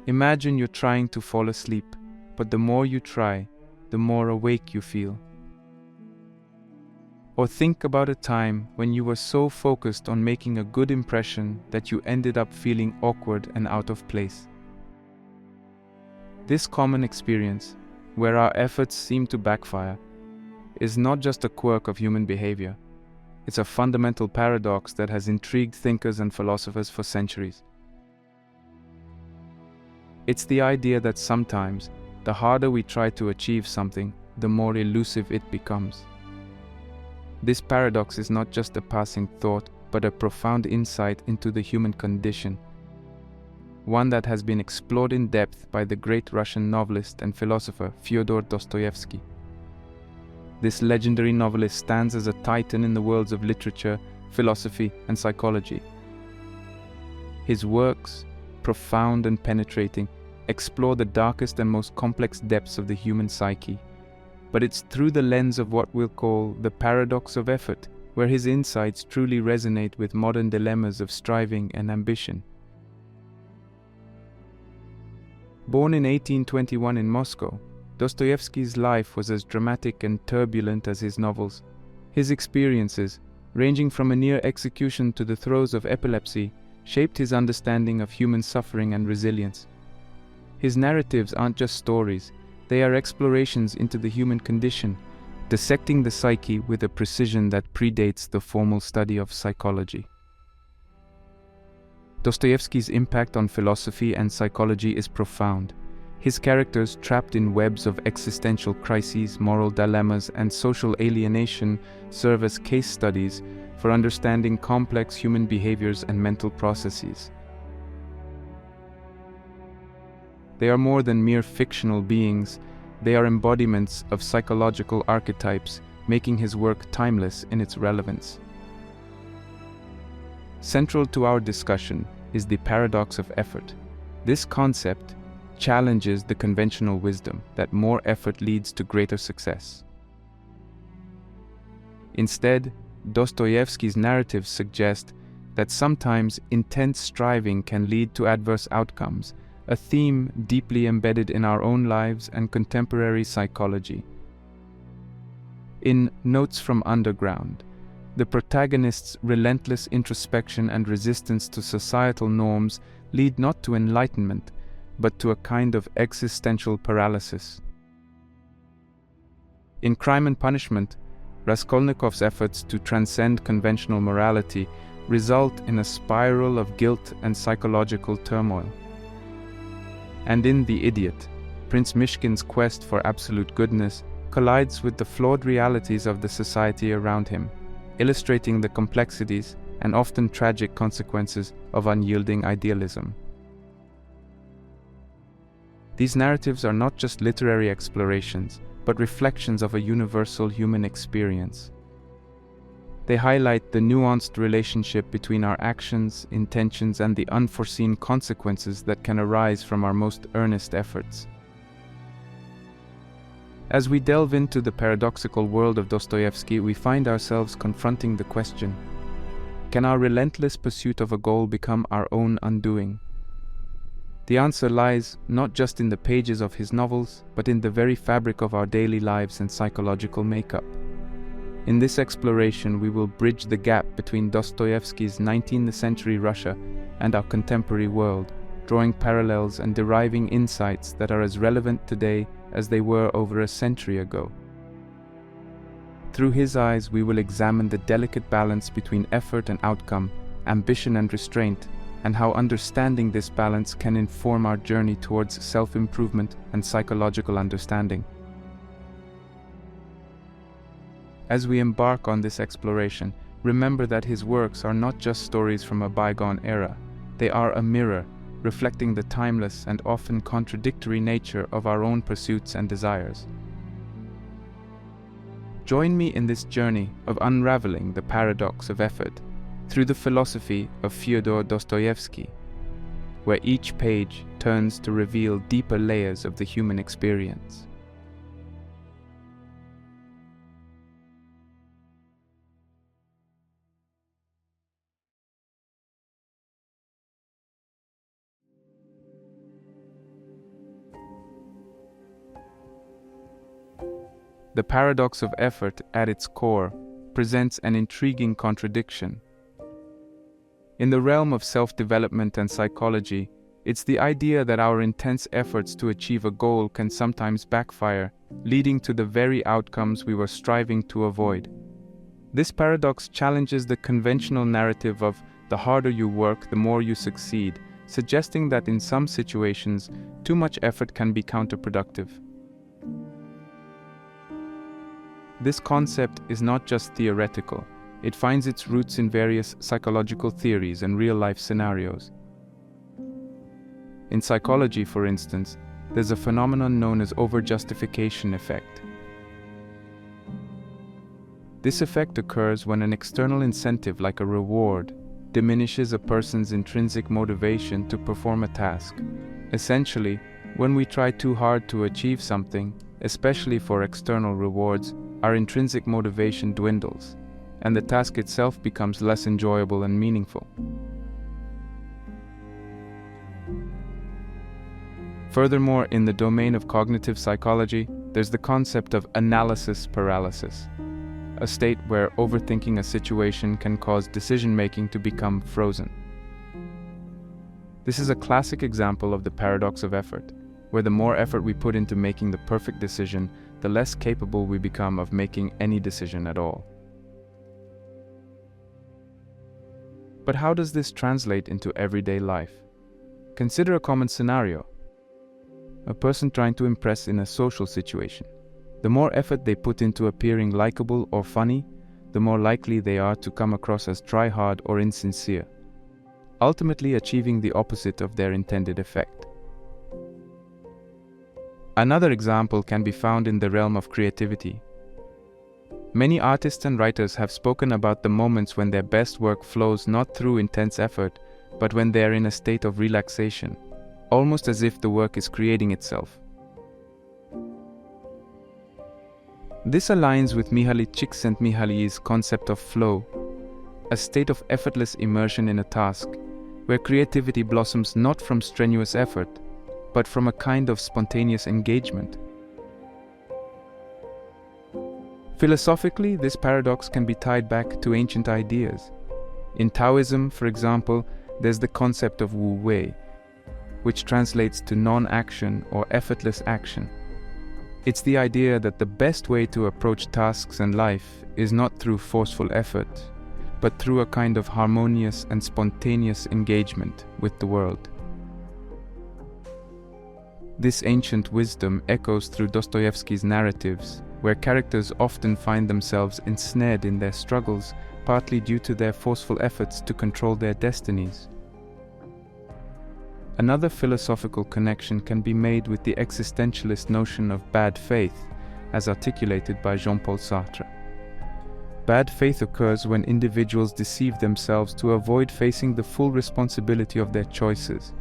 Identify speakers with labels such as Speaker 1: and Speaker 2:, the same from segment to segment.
Speaker 1: Imagine you're trying to fall asleep, but the more you try, the more awake you feel. Or think about a time when you were so focused on making a good impression that you ended up feeling awkward and out of place. This common experience, where our efforts seem to backfire, is not just a quirk of human behavior. It's a fundamental paradox that has intrigued thinkers and philosophers for centuries. It's the idea that sometimes, the harder we try to achieve something, the more elusive it becomes. This paradox is not just a passing thought, but a profound insight into the human condition, one that has been explored in depth by the great Russian novelist and philosopher Fyodor Dostoyevsky. This legendary novelist stands as a titan in the worlds of literature, philosophy, and psychology. His works, profound and penetrating, explore the darkest and most complex depths of the human psyche. But it's through the lens of what we'll call the paradox of effort, where his insights truly resonate with modern dilemmas of striving and ambition. Born in 1821 in Moscow, Dostoyevsky's life was as dramatic and turbulent as his novels. His experiences, ranging from a near execution to the throes of epilepsy, shaped his understanding of human suffering and resilience. His narratives aren't just stories, they are explorations into the human condition, dissecting the psyche with a precision that predates the formal study of psychology. Dostoyevsky's impact on philosophy and psychology is profound. His characters, trapped in webs of existential crises, moral dilemmas, and social alienation, serve as case studies for understanding complex human behaviors and mental processes. They are more than mere fictional beings, they are embodiments of psychological archetypes, making his work timeless in its relevance. Central to our discussion is the paradox of effort. This concept challenges the conventional wisdom that more effort leads to greater success. Instead, Dostoyevsky's narratives suggest that sometimes intense striving can lead to adverse outcomes, a theme deeply embedded in our own lives and contemporary psychology. In Notes from Underground, the protagonist's relentless introspection and resistance to societal norms lead not to enlightenment, but to a kind of existential paralysis. In Crime and Punishment, Raskolnikov's efforts to transcend conventional morality result in a spiral of guilt and psychological turmoil. And in The Idiot, Prince Mishkin's quest for absolute goodness collides with the flawed realities of the society around him, illustrating the complexities and often tragic consequences of unyielding idealism. These narratives are not just literary explorations, but reflections of a universal human experience. They highlight the nuanced relationship between our actions, intentions, and the unforeseen consequences that can arise from our most earnest efforts. As we delve into the paradoxical world of Dostoyevsky, we find ourselves confronting the question: can our relentless pursuit of a goal become our own undoing? The answer lies not just in the pages of his novels, but in the very fabric of our daily lives and psychological makeup. In this exploration, we will bridge the gap between Dostoyevsky's 19th century Russia and our contemporary world, drawing parallels and deriving insights that are as relevant today as they were over a century ago. Through his eyes, we will examine the delicate balance between effort and outcome, ambition and restraint, and how understanding this balance can inform our journey towards self-improvement and psychological understanding. As we embark on this exploration, remember that his works are not just stories from a bygone era. They are a mirror, reflecting the timeless and often contradictory nature of our own pursuits and desires. Join me in this journey of unraveling the paradox of effort through the philosophy of Fyodor Dostoyevsky, where each page turns to reveal deeper layers of the human experience. The paradox of effort, at its core, presents an intriguing contradiction. In the realm of self-development and psychology, it's the idea that our intense efforts to achieve a goal can sometimes backfire, leading to the very outcomes we were striving to avoid. This paradox challenges the conventional narrative of the harder you work, the more you succeed, suggesting that in some situations, too much effort can be counterproductive. This concept is not just theoretical. It finds its roots in various psychological theories and real-life scenarios. In psychology, for instance, there's a phenomenon known as overjustification effect. This effect occurs when an external incentive, like a reward, diminishes a person's intrinsic motivation to perform a task. Essentially, when we try too hard to achieve something, especially for external rewards, our intrinsic motivation dwindles, and the task itself becomes less enjoyable and meaningful. Furthermore, in the domain of cognitive psychology, there's the concept of analysis paralysis, a state where overthinking a situation can cause decision-making to become frozen. This is a classic example of the paradox of effort, where the more effort we put into making the perfect decision, the less capable we become of making any decision at all. But how does this translate into everyday life? Consider a common scenario. A person trying to impress in a social situation. The more effort they put into appearing likable or funny, the more likely they are to come across as try-hard or insincere, ultimately achieving the opposite of their intended effect. Another example can be found in the realm of creativity. Many artists and writers have spoken about the moments when their best work flows not through intense effort, but when they are in a state of relaxation, almost as if the work is creating itself. This aligns with Mihaly Csikszentmihalyi's concept of flow, a state of effortless immersion in a task, where creativity blossoms not from strenuous effort, but from a kind of spontaneous engagement. Philosophically, this paradox can be tied back to ancient ideas. In Taoism, for example, there's the concept of Wu Wei, which translates to non-action or effortless action. It's the idea that the best way to approach tasks and life is not through forceful effort, but through a kind of harmonious and spontaneous engagement with the world. This ancient wisdom echoes through Dostoyevsky's narratives, where characters often find themselves ensnared in their struggles, partly due to their forceful efforts to control their destinies. Another philosophical connection can be made with the existentialist notion of bad faith, as articulated by Jean-Paul Sartre. Bad faith occurs when individuals deceive themselves to avoid facing the full responsibility of their choices.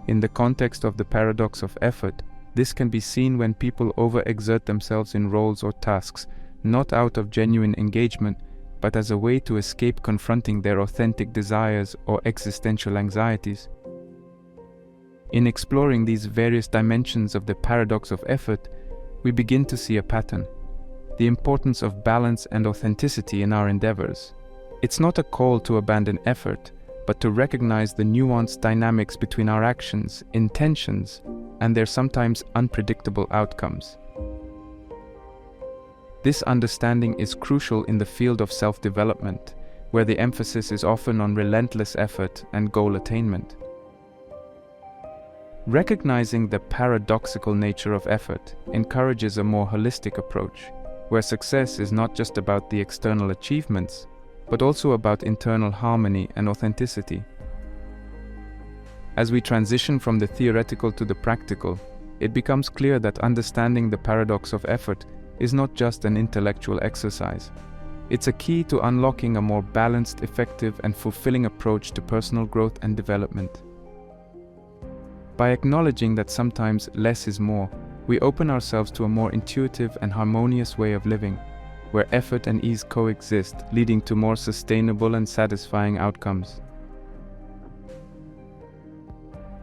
Speaker 1: In the context of the paradox of effort, this can be seen when people overexert themselves in roles or tasks, not out of genuine engagement, but as a way to escape confronting their authentic desires or existential anxieties. In exploring these various dimensions of the paradox of effort, we begin to see a pattern: the importance of balance and authenticity in our endeavors. It's not a call to abandon effort, but to recognize the nuanced dynamics between our actions, intentions, and their sometimes unpredictable outcomes. This understanding is crucial in the field of self-development, where the emphasis is often on relentless effort and goal attainment. Recognizing the paradoxical nature of effort encourages a more holistic approach, where success is not just about the external achievements, but also about internal harmony and authenticity. As we transition from the theoretical to the practical, it becomes clear that understanding the paradox of effort is not just an intellectual exercise. It's a key to unlocking a more balanced, effective, and fulfilling approach to personal growth and development. By acknowledging that sometimes less is more, we open ourselves to a more intuitive and harmonious way of living, where effort and ease coexist, leading to more sustainable and satisfying outcomes.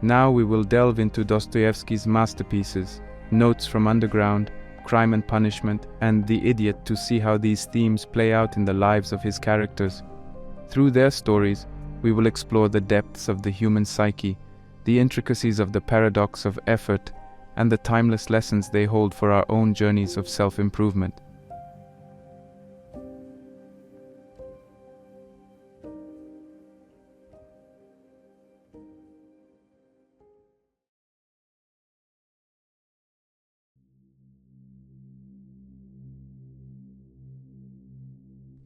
Speaker 1: Now we will delve into Dostoyevsky's masterpieces, Notes from Underground, Crime and Punishment, and The Idiot to see how these themes play out in the lives of his characters. Through their stories, we will explore the depths of the human psyche, the intricacies of the paradox of effort, and the timeless lessons they hold for our own journeys of self-improvement.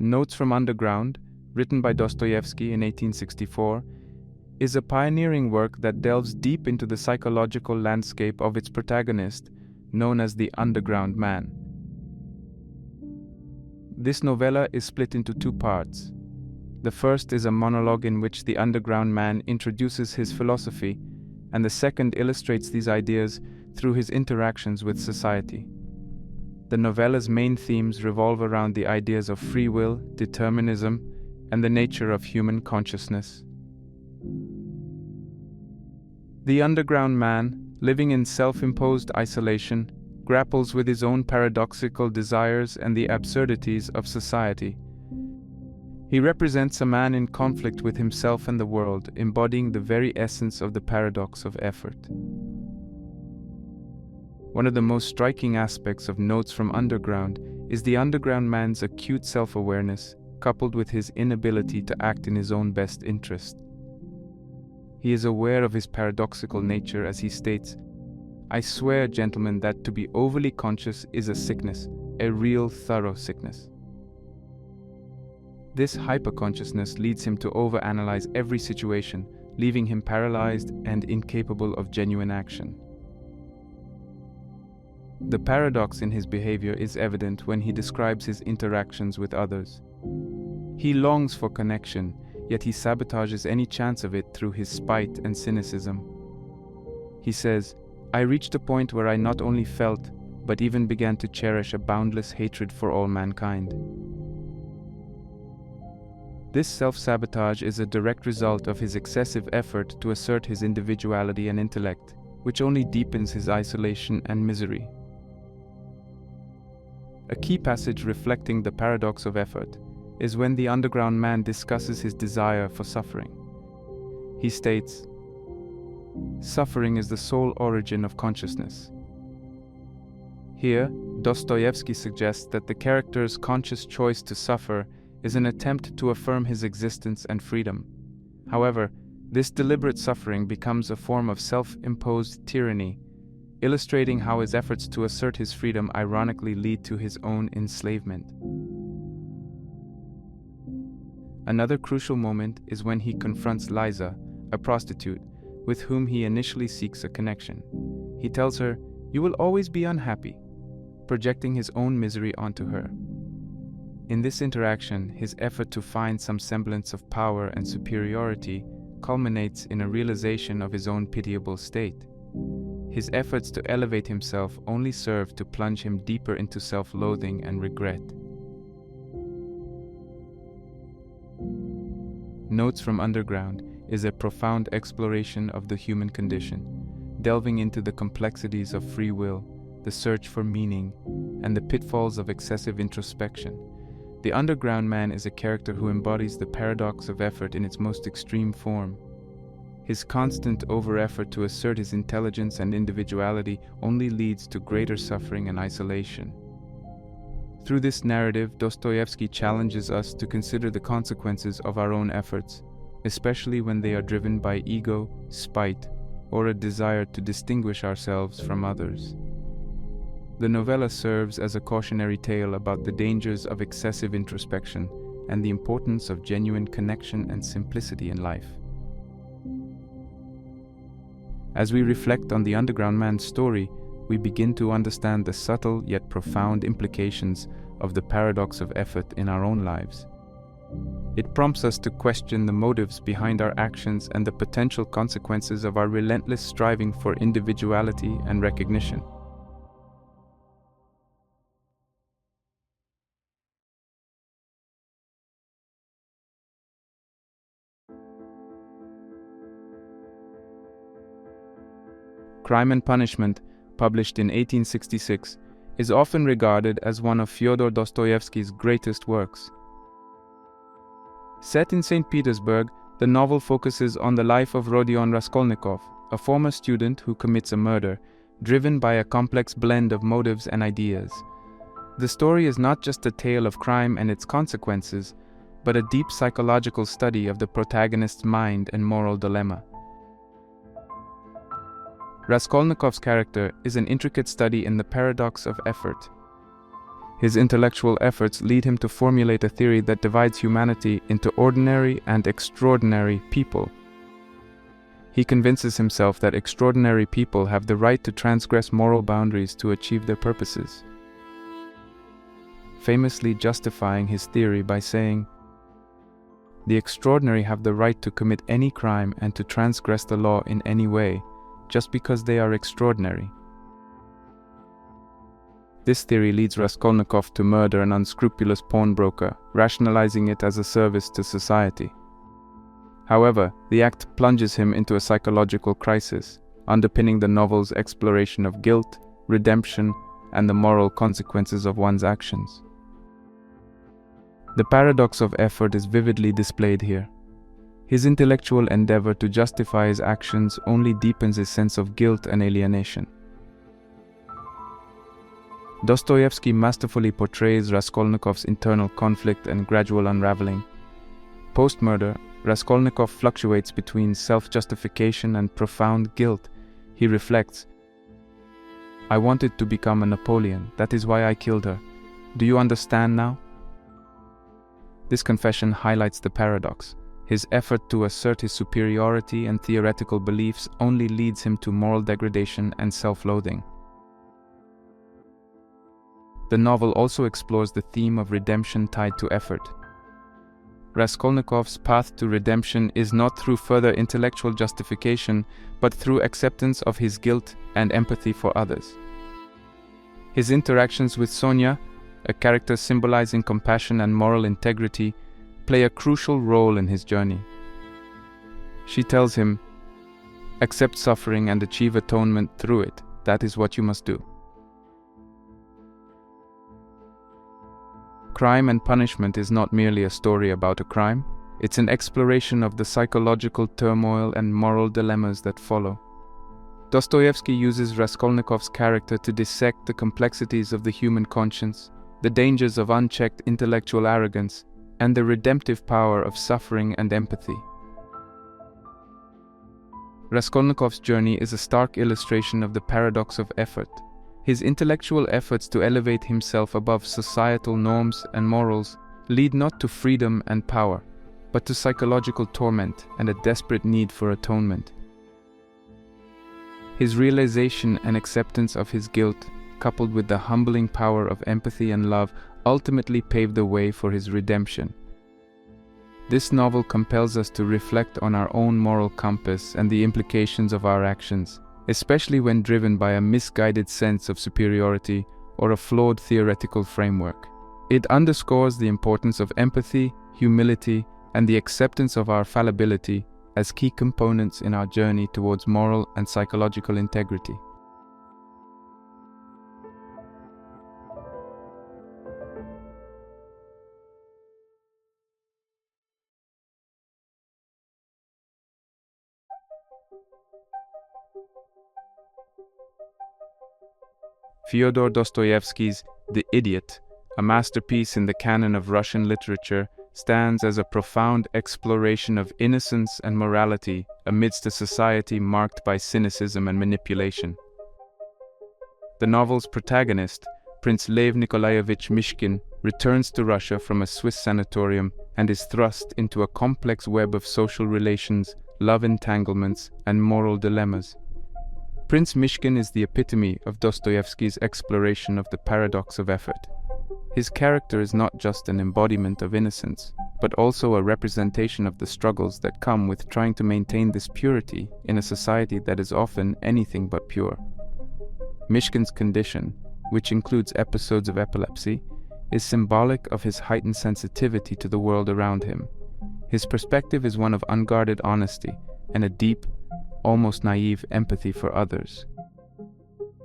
Speaker 1: Notes from Underground, written by Dostoyevsky in 1864, is a pioneering work that delves deep into the psychological landscape of its protagonist, known as the underground man. This novella is split into two parts. The first is a monologue in which the underground man introduces his philosophy, and the second illustrates these ideas through his interactions with society. The novella's main themes revolve around the ideas of free will, determinism, and the nature of human consciousness. The underground man, living in self-imposed isolation, grapples with his own paradoxical desires and the absurdities of society. He represents a man in conflict with himself and the world, embodying the very essence of the paradox of effort. One of the most striking aspects of Notes from Underground is the underground man's acute self-awareness, coupled with his inability to act in his own best interest. He is aware of his paradoxical nature as he states, "I swear, gentlemen, that to be overly conscious is a sickness, a real thorough sickness." This hyperconsciousness leads him to overanalyze every situation, leaving him paralyzed and incapable of genuine action. The paradox in his behavior is evident when he describes his interactions with others. He longs for connection, yet he sabotages any chance of it through his spite and cynicism. He says, "I reached a point where I not only felt, but even began to cherish a boundless hatred for all mankind." This self-sabotage is a direct result of his excessive effort to assert his individuality and intellect, which only deepens his isolation and misery. A key passage reflecting the paradox of effort is when the underground man discusses his desire for suffering. He states, "Suffering is the sole origin of consciousness." Here, Dostoyevsky suggests that the character's conscious choice to suffer is an attempt to affirm his existence and freedom. However, this deliberate suffering becomes a form of self-imposed tyranny, illustrating how his efforts to assert his freedom ironically lead to his own enslavement. Another crucial moment is when he confronts Liza, a prostitute, with whom he initially seeks a connection. He tells her, "You will always be unhappy," projecting his own misery onto her. In this interaction, his effort to find some semblance of power and superiority culminates in a realization of his own pitiable state. His efforts to elevate himself only serve to plunge him deeper into self-loathing and regret. Notes from Underground is a profound exploration of the human condition, delving into the complexities of free will, the search for meaning, and the pitfalls of excessive introspection. The underground man is a character who embodies the paradox of effort in its most extreme form. His constant over-effort to assert his intelligence and individuality only leads to greater suffering and isolation. Through this narrative, Dostoyevsky challenges us to consider the consequences of our own efforts, especially when they are driven by ego, spite, or a desire to distinguish ourselves from others. The novella serves as a cautionary tale about the dangers of excessive introspection and the importance of genuine connection and simplicity in life. As we reflect on the underground man's story, we begin to understand the subtle yet profound implications of the paradox of effort in our own lives. It prompts us to question the motives behind our actions and the potential consequences of our relentless striving for individuality and recognition. Crime and Punishment, published in 1866, is often regarded as one of Fyodor Dostoyevsky's greatest works. Set in St. Petersburg, the novel focuses on the life of Rodion Raskolnikov, a former student who commits a murder, driven by a complex blend of motives and ideas. The story is not just a tale of crime and its consequences, but a deep psychological study of the protagonist's mind and moral dilemma. Raskolnikov's character is an intricate study in the paradox of effort. His intellectual efforts lead him to formulate a theory that divides humanity into ordinary and extraordinary people. He convinces himself that extraordinary people have the right to transgress moral boundaries to achieve their purposes, famously justifying his theory by saying, "The extraordinary have the right to commit any crime and to transgress the law in any way, just because they are extraordinary." This theory leads Raskolnikov to murder an unscrupulous pawnbroker, rationalizing it as a service to society. However, the act plunges him into a psychological crisis, underpinning the novel's exploration of guilt, redemption, and the moral consequences of one's actions. The paradox of effort is vividly displayed here. His intellectual endeavor to justify his actions only deepens his sense of guilt and alienation. Dostoyevsky masterfully portrays Raskolnikov's internal conflict and gradual unraveling. Post-murder, Raskolnikov fluctuates between self-justification and profound guilt. He reflects, "I wanted to become a Napoleon, that is why I killed her. Do you understand now?" This confession highlights the paradox. His effort to assert his superiority and theoretical beliefs only leads him to moral degradation and self-loathing. The novel also explores the theme of redemption tied to effort. Raskolnikov's path to redemption is not through further intellectual justification, but through acceptance of his guilt and empathy for others. His interactions with Sonia, a character symbolizing compassion and moral integrity, play a crucial role in his journey. She tells him, "Accept suffering and achieve atonement through it. That is what you must do." Crime and Punishment is not merely a story about a crime, it's an exploration of the psychological turmoil and moral dilemmas that follow. Dostoyevsky uses Raskolnikov's character to dissect the complexities of the human conscience, the dangers of unchecked intellectual arrogance, and the redemptive power of suffering and empathy. Raskolnikov's journey is a stark illustration of the paradox of effort. His intellectual efforts to elevate himself above societal norms and morals lead not to freedom and power, but to psychological torment and a desperate need for atonement. His realization and acceptance of his guilt, coupled with the humbling power of empathy and love, ultimately paved the way for his redemption. This novel compels us to reflect on our own moral compass and the implications of our actions, especially when driven by a misguided sense of superiority or a flawed theoretical framework. It underscores the importance of empathy, humility, and the acceptance of our fallibility as key components in our journey towards moral and psychological integrity. Fyodor Dostoyevsky's The Idiot, a masterpiece in the canon of Russian literature, stands as a profound exploration of innocence and morality amidst a society marked by cynicism and manipulation. The novel's protagonist, Prince Lev Nikolaevich Mishkin, returns to Russia from a Swiss sanatorium and is thrust into a complex web of social relations, love entanglements, and moral dilemmas. Prince Mishkin is the epitome of Dostoyevsky's exploration of the paradox of effort. His character is not just an embodiment of innocence, but also a representation of the struggles that come with trying to maintain this purity in a society that is often anything but pure. Mishkin's condition, which includes episodes of epilepsy, is symbolic of his heightened sensitivity to the world around him. His perspective is one of unguarded honesty and a deep, almost naive empathy for others.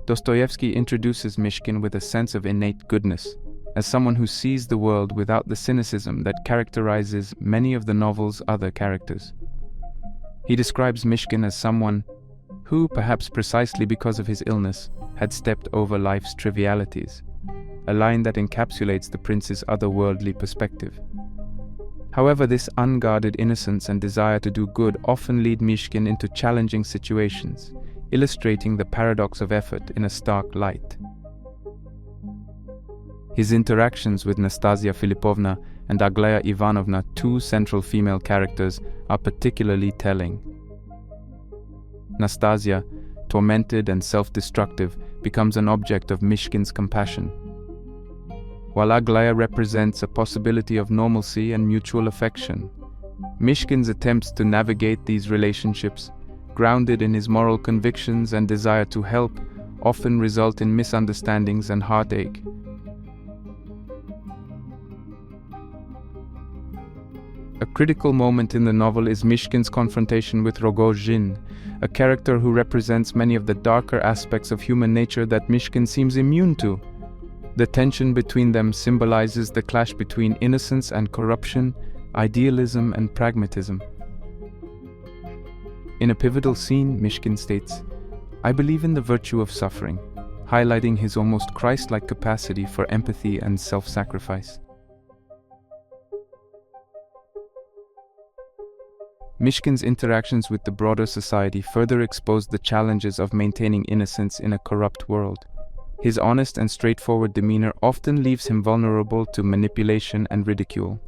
Speaker 1: Dostoyevsky introduces Mishkin with a sense of innate goodness, as someone who sees the world without the cynicism that characterizes many of the novel's other characters. He describes Mishkin as someone who, perhaps precisely because of his illness, had stepped over life's trivialities, a line that encapsulates the prince's otherworldly perspective. However, this unguarded innocence and desire to do good often lead Mishkin into challenging situations, illustrating the paradox of effort in a stark light. His interactions with Nastasia Filipovna and Aglaya Ivanovna, two central female characters, are particularly telling. Nastasia, tormented and self-destructive, becomes an object of Mishkin's compassion, while Aglaya represents a possibility of normalcy and mutual affection. Mishkin's attempts to navigate these relationships, grounded in his moral convictions and desire to help, often result in misunderstandings and heartache. A critical moment in the novel is Mishkin's confrontation with Rogojin, a character who represents many of the darker aspects of human nature that Mishkin seems immune to. The tension between them symbolizes the clash between innocence and corruption, idealism and pragmatism. In a pivotal scene, Mishkin states, "I believe in the virtue of suffering," highlighting his almost Christ-like capacity for empathy and self-sacrifice. Mishkin's interactions with the broader society further expose the challenges of maintaining innocence in a corrupt world. His honest and straightforward demeanor often leaves him vulnerable to manipulation and ridicule.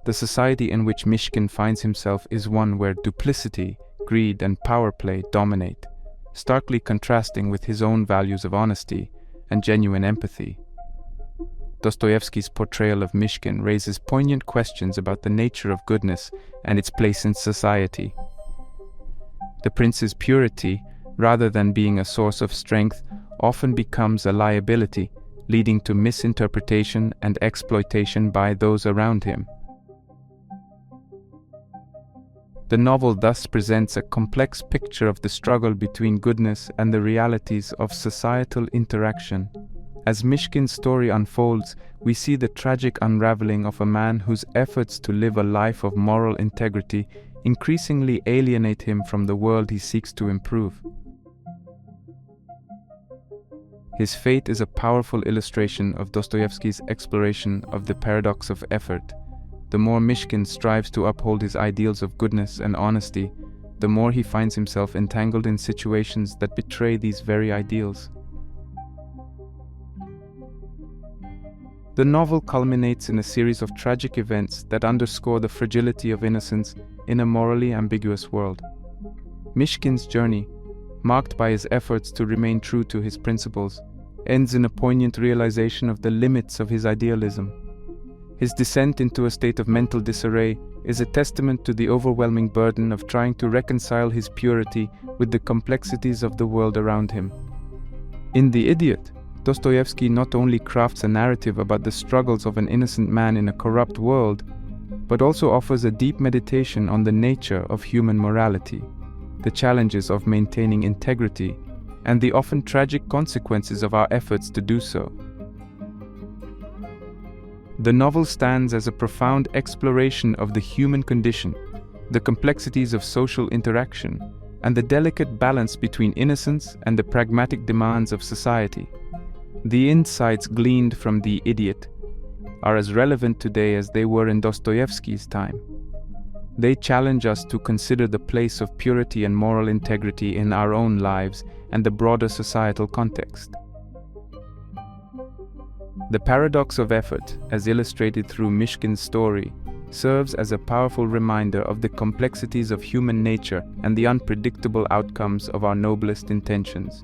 Speaker 1: The society in which Mishkin finds himself is one where duplicity, greed, and power play dominate, starkly contrasting with his own values of honesty and genuine empathy. Dostoyevsky's portrayal of Mishkin raises poignant questions about the nature of goodness and its place in society. The prince's purity, rather than being a source of strength, often becomes a liability, leading to misinterpretation and exploitation by those around him. The novel thus presents a complex picture of the struggle between goodness and the realities of societal interaction. As Mishkin's story unfolds, we see the tragic unraveling of a man whose efforts to live a life of moral integrity increasingly alienate him from the world he seeks to improve. His fate is a powerful illustration of Dostoyevsky's exploration of the paradox of effort. The more Mishkin strives to uphold his ideals of goodness and honesty, the more he finds himself entangled in situations that betray these very ideals. The novel culminates in a series of tragic events that underscore the fragility of innocence in a morally ambiguous world. Mishkin's journey, marked by his efforts to remain true to his principles, ends in a poignant realization of the limits of his idealism. His descent into a state of mental disarray is a testament to the overwhelming burden of trying to reconcile his purity with the complexities of the world around him. In The Idiot, Dostoyevsky not only crafts a narrative about the struggles of an innocent man in a corrupt world, but also offers a deep meditation on the nature of human morality, the challenges of maintaining integrity, and the often tragic consequences of our efforts to do so. The novel stands as a profound exploration of the human condition, the complexities of social interaction, and the delicate balance between innocence and the pragmatic demands of society. The insights gleaned from The Idiot are as relevant today as they were in Dostoyevsky's time. They challenge us to consider the place of purity and moral integrity in our own lives and the broader societal context. The paradox of effort, as illustrated through Mishkin's story, serves as a powerful reminder of the complexities of human nature and the unpredictable outcomes of our noblest intentions.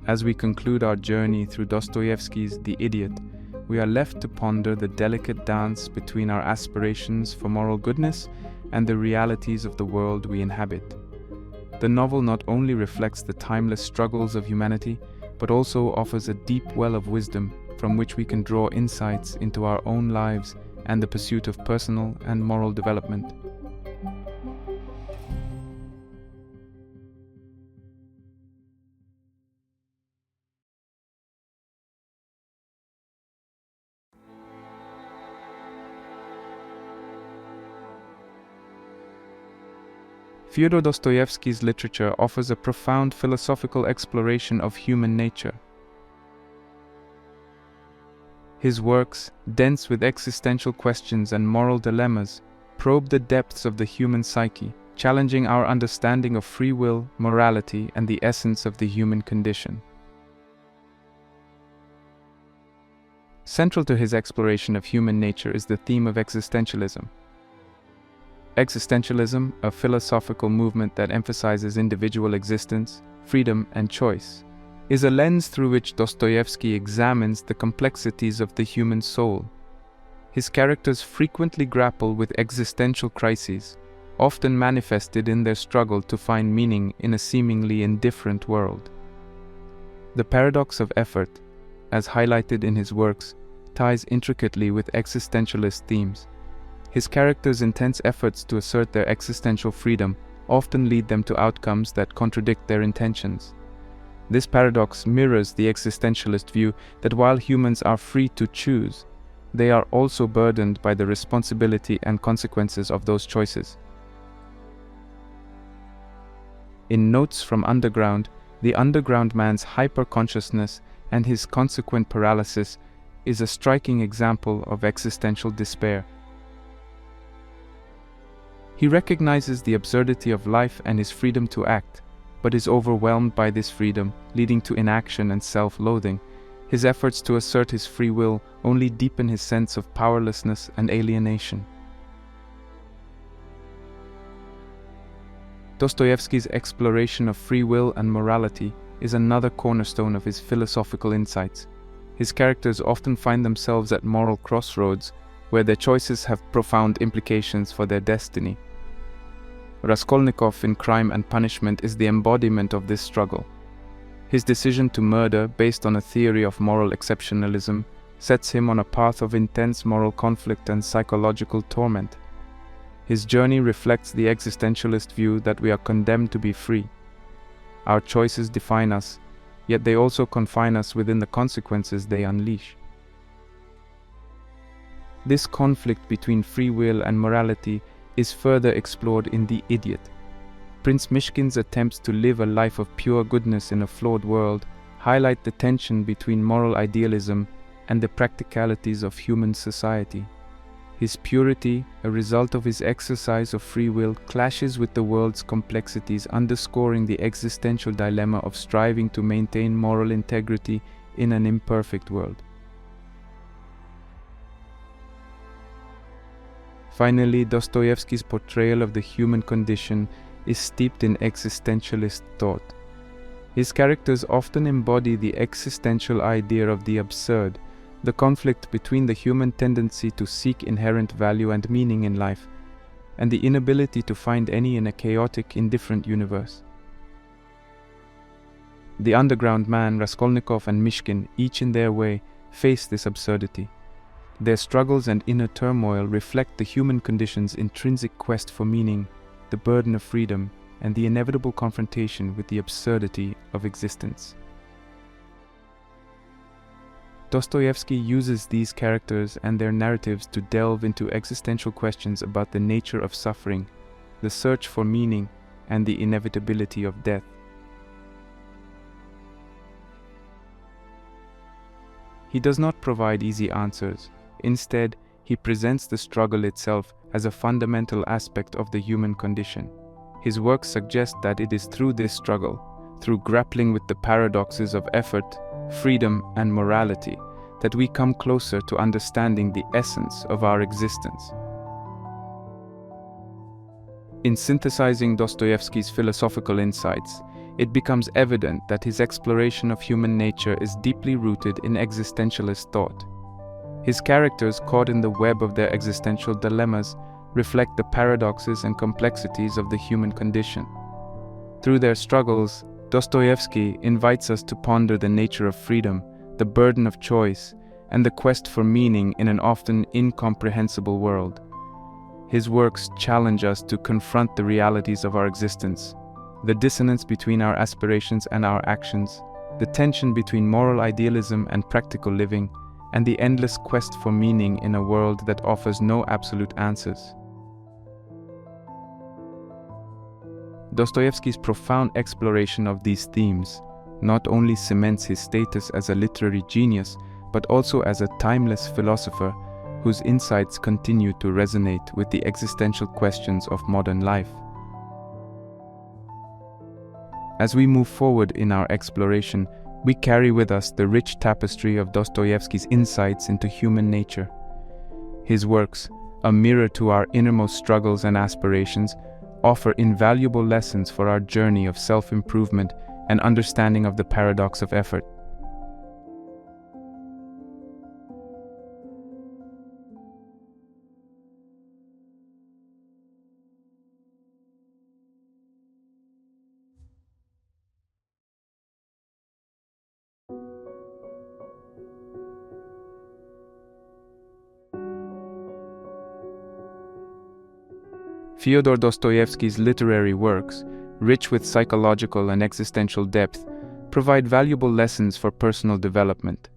Speaker 1: As we conclude our journey through Dostoyevsky's The Idiot, we are left to ponder the delicate dance between our aspirations for moral goodness and the realities of the world we inhabit. The novel not only reflects the timeless struggles of humanity, but also offers a deep well of wisdom from which we can draw insights into our own lives and the pursuit of personal and moral development. Fyodor Dostoyevsky's literature offers a profound philosophical exploration of human nature. His works, dense with existential questions and moral dilemmas, probe the depths of the human psyche, challenging our understanding of free will, morality, and the essence of the human condition. Central to his exploration of human nature is the theme of existentialism. Existentialism, a philosophical movement that emphasizes individual existence, freedom, and choice, is a lens through which Dostoyevsky examines the complexities of the human soul. His characters frequently grapple with existential crises, often manifested in their struggle to find meaning in a seemingly indifferent world. The paradox of effort, as highlighted in his works, ties intricately with existentialist themes. His characters' intense efforts to assert their existential freedom often lead them to outcomes that contradict their intentions. This paradox mirrors the existentialist view that while humans are free to choose, they are also burdened by the responsibility and consequences of those choices. In Notes from Underground, the underground man's hyper-consciousness and his consequent paralysis is a striking example of existential despair. He recognizes the absurdity of life and his freedom to act, but is overwhelmed by this freedom, leading to inaction and self-loathing. His efforts to assert his free will only deepen his sense of powerlessness and alienation. Dostoyevsky's exploration of free will and morality is another cornerstone of his philosophical insights. His characters often find themselves at moral crossroads, where their choices have profound implications for their destiny. Raskolnikov in Crime and Punishment is the embodiment of this struggle. His decision to murder, based on a theory of moral exceptionalism, sets him on a path of intense moral conflict and psychological torment. His journey reflects the existentialist view that we are condemned to be free. Our choices define us, yet they also confine us within the consequences they unleash. This conflict between free will and morality is further explored in The Idiot. Prince Mishkin's attempts to live a life of pure goodness in a flawed world highlight the tension between moral idealism and the practicalities of human society. His purity, a result of his exercise of free will, clashes with the world's complexities, underscoring the existential dilemma of striving to maintain moral integrity in an imperfect world. Finally, Dostoyevsky's portrayal of the human condition is steeped in existentialist thought. His characters often embody the existential idea of the absurd, the conflict between the human tendency to seek inherent value and meaning in life, and the inability to find any in a chaotic, indifferent universe. The underground man, Raskolnikov, and Mishkin, each in their way, face this absurdity. Their struggles and inner turmoil reflect the human condition's intrinsic quest for meaning, the burden of freedom, and the inevitable confrontation with the absurdity of existence. Dostoyevsky uses these characters and their narratives to delve into existential questions about the nature of suffering, the search for meaning, and the inevitability of death. He does not provide easy answers. Instead, he presents the struggle itself as a fundamental aspect of the human condition. His works suggest that it is through this struggle, through grappling with the paradoxes of effort, freedom, and morality, that we come closer to understanding the essence of our existence. In synthesizing Dostoyevsky's philosophical insights, it becomes evident that his exploration of human nature is deeply rooted in existentialist thought. His characters, caught in the web of their existential dilemmas, reflect the paradoxes and complexities of the human condition. Through their struggles, Dostoyevsky invites us to ponder the nature of freedom, the burden of choice, and the quest for meaning in an often incomprehensible world. His works challenge us to confront the realities of our existence, the dissonance between our aspirations and our actions, the tension between moral idealism and practical living, and the endless quest for meaning in a world that offers no absolute answers. Dostoyevsky's profound exploration of these themes not only cements his status as a literary genius, but also as a timeless philosopher whose insights continue to resonate with the existential questions of modern life. As we move forward in our exploration, we carry with us the rich tapestry of Dostoyevsky's insights into human nature. His works, a mirror to our innermost struggles and aspirations, offer invaluable lessons for our journey of self-improvement and understanding of the paradox of effort. Fyodor Dostoyevsky's literary works, rich with psychological and existential depth, provide valuable lessons for personal development.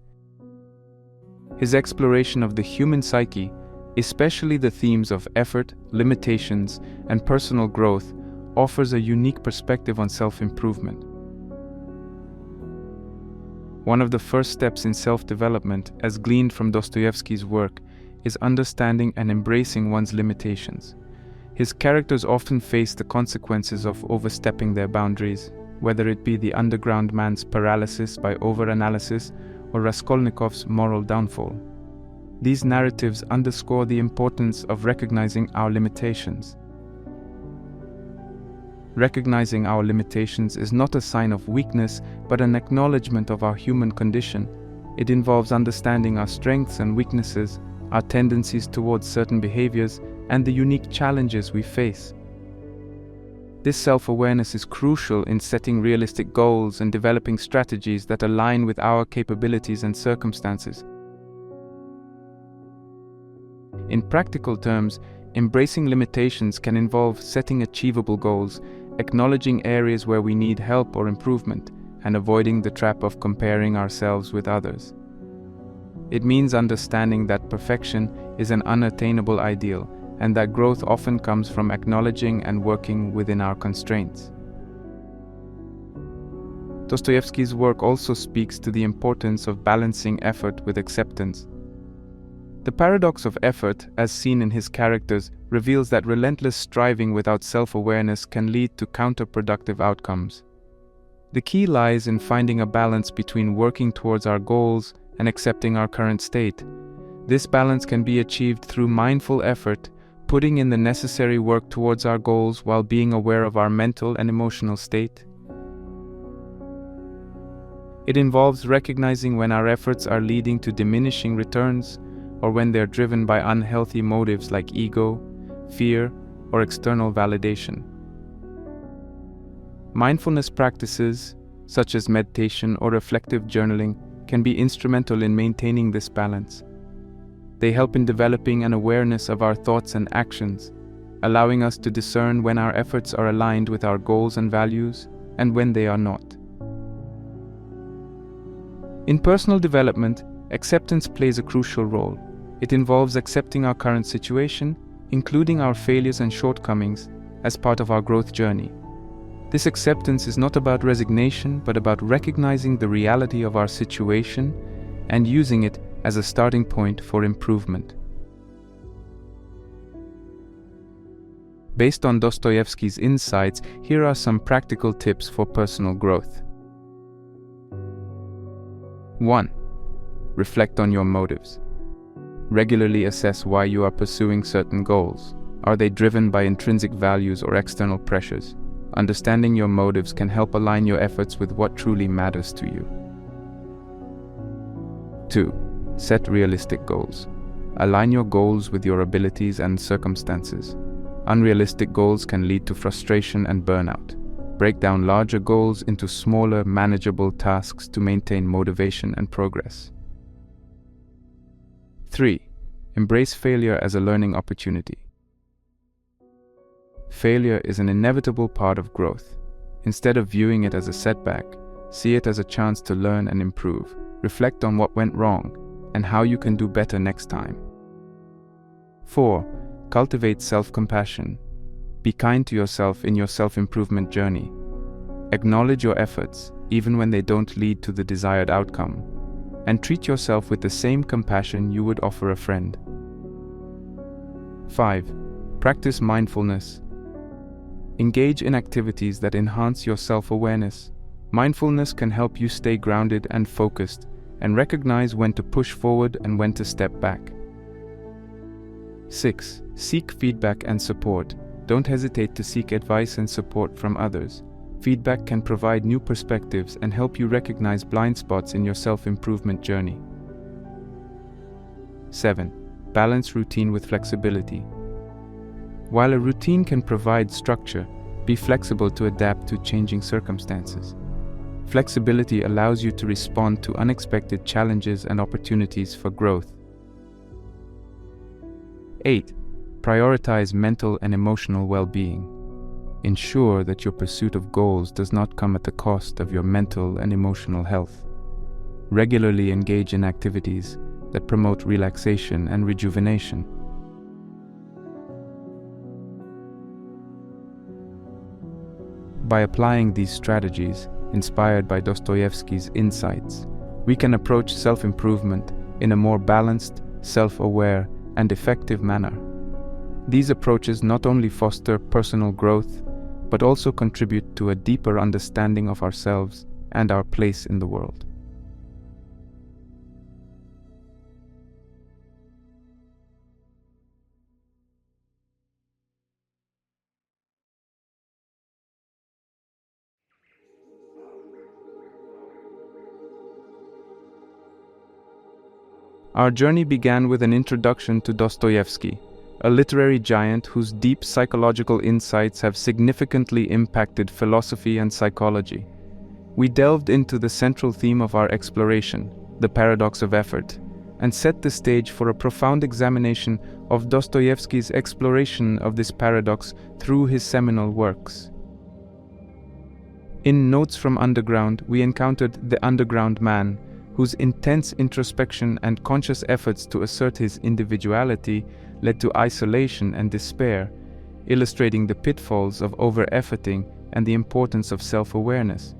Speaker 1: His exploration of the human psyche, especially the themes of effort, limitations, and personal growth, offers a unique perspective on self-improvement. One of the first steps in self-development, as gleaned from Dostoyevsky's work, is understanding and embracing one's limitations. His characters often face the consequences of overstepping their boundaries, whether it be the underground man's paralysis by overanalysis or Raskolnikov's moral downfall. These narratives underscore the importance of recognizing our limitations. Recognizing our limitations is not a sign of weakness, but an acknowledgement of our human condition. It involves understanding our strengths and weaknesses, our tendencies towards certain behaviors, and the unique challenges we face. This self-awareness is crucial in setting realistic goals and developing strategies that align with our capabilities and circumstances. In practical terms, embracing limitations can involve setting achievable goals, acknowledging areas where we need help or improvement, and avoiding the trap of comparing ourselves with others. It means understanding that perfection is an unattainable ideal, and that growth often comes from acknowledging and working within our constraints. Dostoyevsky's work also speaks to the importance of balancing effort with acceptance. The paradox of effort, as seen in his characters, reveals that relentless striving without self-awareness can lead to counterproductive outcomes. The key lies in finding a balance between working towards our goals and accepting our current state. This balance can be achieved through mindful effort, putting in the necessary work towards our goals while being aware of our mental and emotional state. It involves recognizing when our efforts are leading to diminishing returns, or when they're driven by unhealthy motives like ego, fear, or external validation. Mindfulness practices, such as meditation or reflective journaling, can be instrumental in maintaining this balance. They help in developing an awareness of our thoughts and actions, allowing us to discern when our efforts are aligned with our goals and values, and when they are not. In personal development, acceptance plays a crucial role. It involves accepting our current situation, including our failures and shortcomings, as part of our growth journey. This acceptance is not about resignation, but about recognizing the reality of our situation and using it as a starting point for improvement. Based on Dostoyevsky's insights, here are some practical tips for personal growth. 1. Reflect on your motives. Regularly assess why you are pursuing certain goals. Are they driven by intrinsic values or external pressures? Understanding your motives can help align your efforts with what truly matters to you. 2. Set realistic goals. Align your goals with your abilities and circumstances. Unrealistic goals can lead to frustration and burnout. Break down larger goals into smaller, manageable tasks to maintain motivation and progress. 3. Embrace failure as a learning opportunity. Failure is an inevitable part of growth. Instead of viewing it as a setback, see it as a chance to learn and improve. Reflect on what went wrong and how you can do better next time. 4. Cultivate self-compassion. Be kind to yourself in your self-improvement journey. Acknowledge your efforts, even when they don't lead to the desired outcome, and treat yourself with the same compassion you would offer a friend. 5. Practice mindfulness. Engage in activities that enhance your self-awareness. Mindfulness can help you stay grounded and focused, and recognize when to push forward and when to step back. 6. Seek feedback and support. Don't hesitate to seek advice and support from others. Feedback can provide new perspectives and help you recognize blind spots in your self-improvement journey. 7. Balance routine with flexibility. While a routine can provide structure, be flexible to adapt to changing circumstances. Flexibility allows you to respond to unexpected challenges and opportunities for growth. 8. Prioritize mental and emotional well-being. Ensure that your pursuit of goals does not come at the cost of your mental and emotional health. Regularly engage in activities that promote relaxation and rejuvenation. By applying these strategies, inspired by Dostoyevsky's insights, we can approach self-improvement in a more balanced, self-aware, and effective manner. These approaches not only foster personal growth, but also contribute to a deeper understanding of ourselves and our place in the world. Our journey began with an introduction to Dostoyevsky, a literary giant whose deep psychological insights have significantly impacted philosophy and psychology. We delved into the central theme of our exploration, the paradox of effort, and set the stage for a profound examination of Dostoyevsky's exploration of this paradox through his seminal works. In Notes from Underground, we encountered the underground man, whose intense introspection and conscious efforts to assert his individuality led to isolation and despair, illustrating the pitfalls of over-efforting and the importance of self-awareness.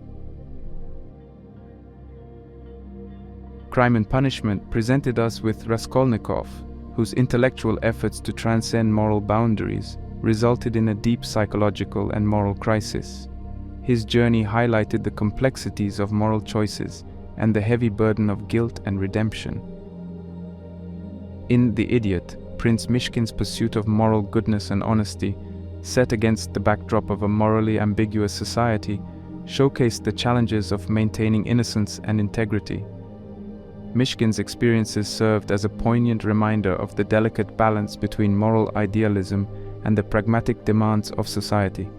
Speaker 1: Crime and Punishment presented us with Raskolnikov, whose intellectual efforts to transcend moral boundaries resulted in a deep psychological and moral crisis. His journey highlighted the complexities of moral choices and the heavy burden of guilt and redemption. In The Idiot, Prince Mishkin's pursuit of moral goodness and honesty, set against the backdrop of a morally ambiguous society, showcased the challenges of maintaining innocence and integrity. Mishkin's experiences served as a poignant reminder of the delicate balance between moral idealism and the pragmatic demands of society.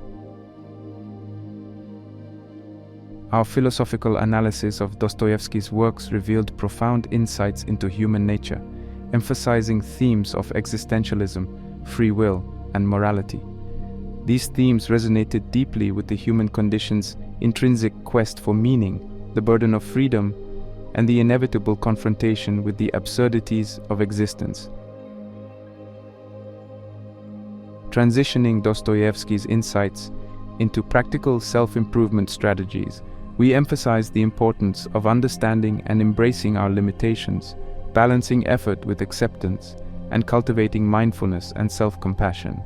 Speaker 1: Our philosophical analysis of Dostoyevsky's works revealed profound insights into human nature, emphasizing themes of existentialism, free will, and morality. These themes resonated deeply with the human condition's intrinsic quest for meaning, the burden of freedom, and the inevitable confrontation with the absurdities of existence. Transitioning Dostoyevsky's insights into practical self-improvement strategies, we emphasize the importance of understanding and embracing our limitations, balancing effort with acceptance, and cultivating mindfulness and self-compassion.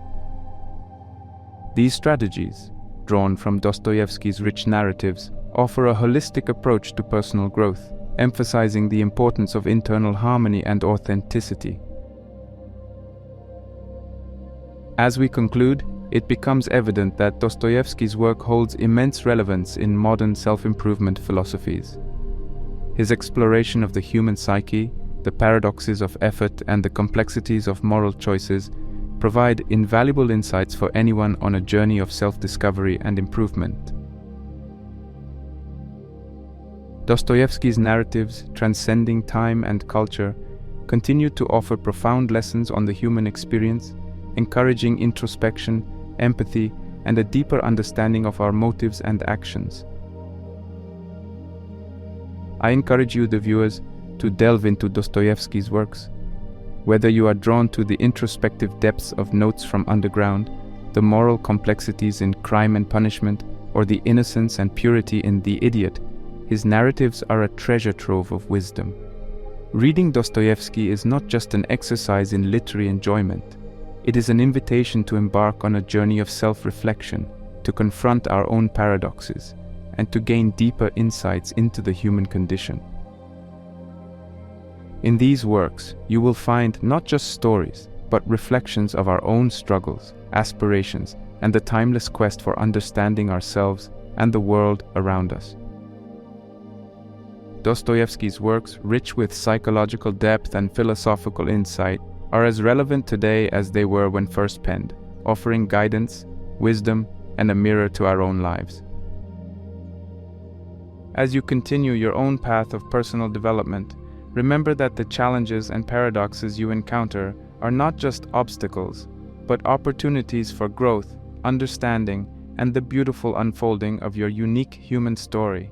Speaker 1: These strategies, drawn from Dostoyevsky's rich narratives, offer a holistic approach to personal growth, emphasizing the importance of internal harmony and authenticity. As we conclude, it becomes evident that Dostoyevsky's work holds immense relevance in modern self-improvement philosophies. His exploration of the human psyche, the paradoxes of effort, and the complexities of moral choices provide invaluable insights for anyone on a journey of self-discovery and improvement. Dostoyevsky's narratives, transcending time and culture, continue to offer profound lessons on the human experience, encouraging introspection, empathy, and a deeper understanding of our motives and actions. I encourage you, the viewers, to delve into Dostoyevsky's works. Whether you are drawn to the introspective depths of Notes from Underground, the moral complexities in Crime and Punishment, or the innocence and purity in The Idiot, his narratives are a treasure trove of wisdom. Reading Dostoyevsky is not just an exercise in literary enjoyment. It is an invitation to embark on a journey of self-reflection, to confront our own paradoxes, and to gain deeper insights into the human condition. In these works, you will find not just stories, but reflections of our own struggles, aspirations, and the timeless quest for understanding ourselves and the world around us. Dostoyevsky's works, rich with psychological depth and philosophical insight, are as relevant today as they were when first penned, offering guidance, wisdom, and a mirror to our own lives. As you continue your own path of personal development, remember that the challenges and paradoxes you encounter are not just obstacles, but opportunities for growth, understanding, and the beautiful unfolding of your unique human story.